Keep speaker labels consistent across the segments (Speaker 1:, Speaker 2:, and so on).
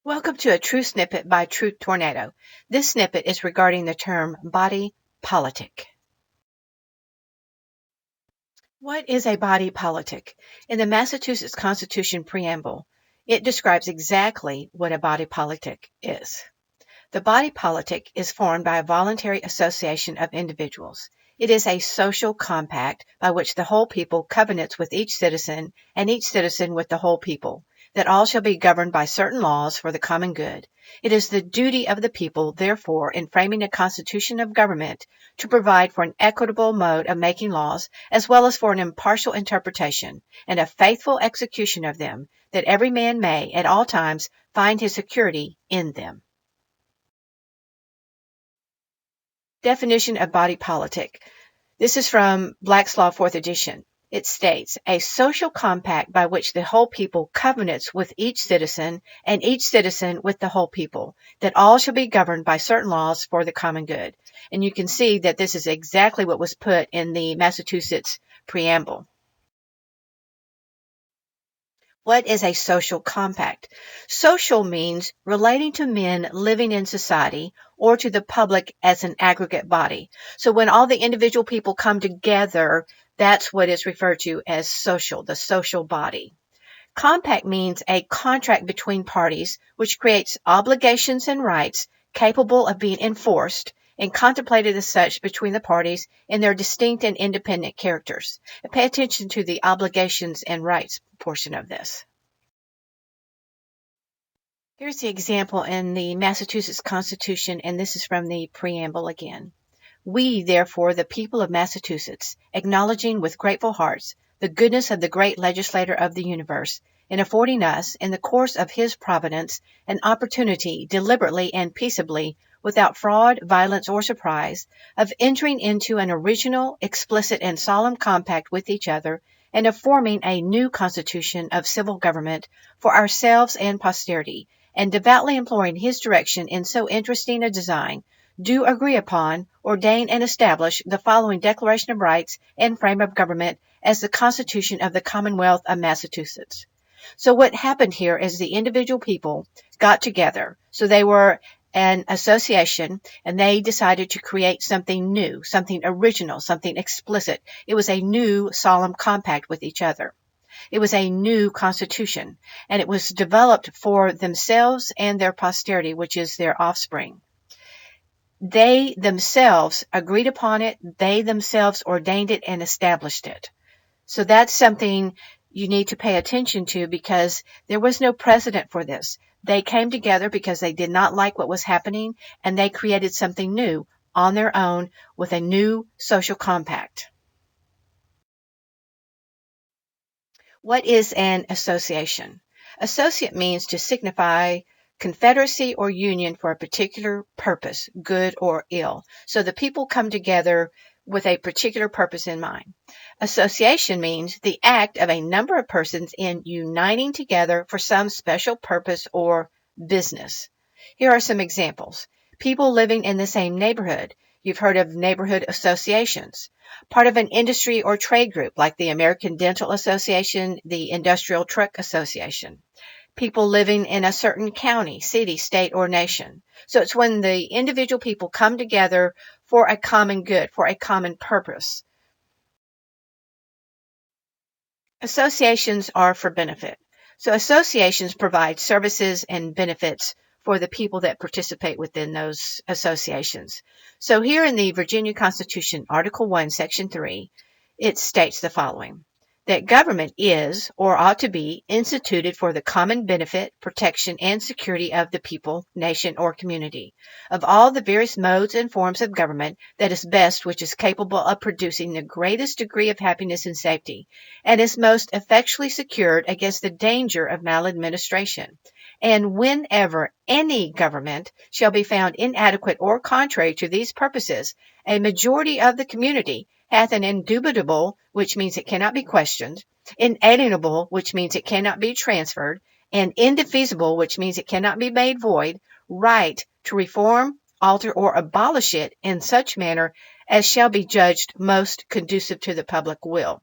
Speaker 1: Welcome to a True Snippet by True Tornado. This snippet is regarding the term body politic. What is a body politic? In the Massachusetts Constitution preamble, it describes exactly what a body politic is. The body politic is formed by a voluntary association of individuals. It is a social compact by which the whole people covenants with each citizen and each citizen with the whole people, that all shall be governed by certain laws for the common good. It is the duty of the people, therefore, in framing a constitution of government, to provide for an equitable mode of making laws, as well as for an impartial interpretation, and a faithful execution of them, that every man may, at all times, find his security in them. Definition of body politic. This is from Black's Law 4th edition. It states, a social compact by which the whole people covenants with each citizen and each citizen with the whole people, that all shall be governed by certain laws for the common good. And you can see that this is exactly what was put in the Massachusetts preamble. What is a social compact? Social means relating to men living in society or to the public as an aggregate body. So when all the individual people come together, that's what is referred to as social, the social body. Compact means a contract between parties which creates obligations and rights capable of being enforced and contemplated as such between the parties in their distinct and independent characters. Pay attention to the obligations and rights portion of this. Here's the example in the Massachusetts Constitution, and this is from the preamble again. We, therefore, the people of Massachusetts, acknowledging with grateful hearts the goodness of the great legislator of the universe, in affording us, in the course of his providence, an opportunity, deliberately and peaceably, without fraud, violence, or surprise, of entering into an original, explicit, and solemn compact with each other, and of forming a new constitution of civil government for ourselves and posterity, and devoutly imploring his direction in so interesting a design, do agree upon, ordain, and establish the following Declaration of Rights and frame of government as the Constitution of the Commonwealth of Massachusetts. So what happened here is the individual people got together. So they were an association, and they decided to create something new, something original, something explicit. It was a new solemn compact with each other. It was a new constitution, and it was developed for themselves and their posterity, which is their offspring. They themselves agreed upon it. They themselves ordained it and established it. So that's something you need to pay attention to, because there was no precedent for this. They came together because they did not like what was happening, and they created something new on their own with a new social compact. What is an association? Associate means to signify confederacy or union for a particular purpose, good or ill. So the people come together with a particular purpose in mind. Association means the act of a number of persons in uniting together for some special purpose or business. Here are some examples. People living in the same neighborhood. You've heard of neighborhood associations. Part of an industry or trade group like the American Dental Association, the Industrial Truck Association. People living in a certain county, city, state, or nation. So it's when the individual people come together for a common good, for a common purpose. Associations are for benefit. So associations provide services and benefits for the people that participate within those associations. So here in the Virginia Constitution, Article 1, Section 3, it states the following: that government is, or ought to be, instituted for the common benefit, protection, and security of the people, nation, or community, of all the various modes and forms of government that is best which is capable of producing the greatest degree of happiness and safety, and is most effectually secured against the danger of maladministration. And whenever any government shall be found inadequate or contrary to these purposes, a majority of the community hath an indubitable, which means it cannot be questioned, inalienable, which means it cannot be transferred, and indefeasible, which means it cannot be made void, right to reform, alter, or abolish it in such manner as shall be judged most conducive to the public will.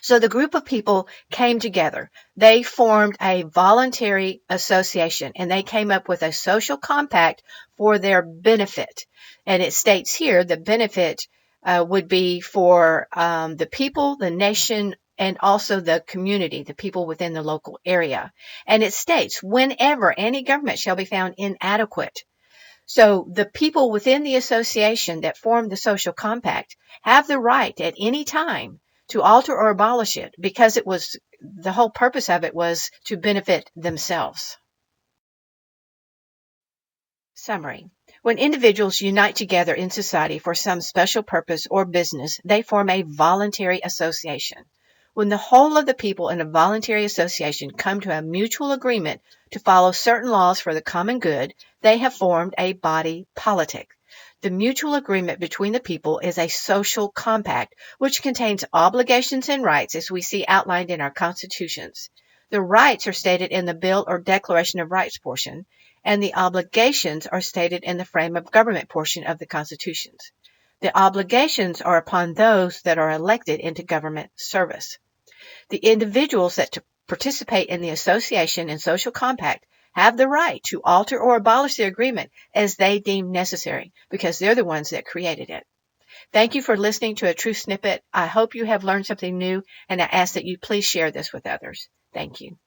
Speaker 1: So the group of people came together. They formed a voluntary association and they came up with a social compact for their benefit. And it states here the benefit would be for the people, the nation, and also the community, the people within the local area. And it states, whenever any government shall be found inadequate. So the people within the association that formed the social compact have the right at any time to alter or abolish it because it was the whole purpose of it was to benefit themselves. Summary. When individuals unite together in society for some special purpose or business, they form a voluntary association. When the whole of the people in a voluntary association come to a mutual agreement to follow certain laws for the common good, they have formed a body politic. The mutual agreement between the people is a social compact, which contains obligations and rights as we see outlined in our constitutions. The rights are stated in the Bill or Declaration of Rights portion, and the obligations are stated in the frame of government portion of the constitutions. The obligations are upon those that are elected into government service. The individuals that participate in the association and social compact have the right to alter or abolish the agreement as they deem necessary because they're the ones that created it. Thank you for listening to a True Snippet. I hope you have learned something new, and I ask that you please share this with others. Thank you.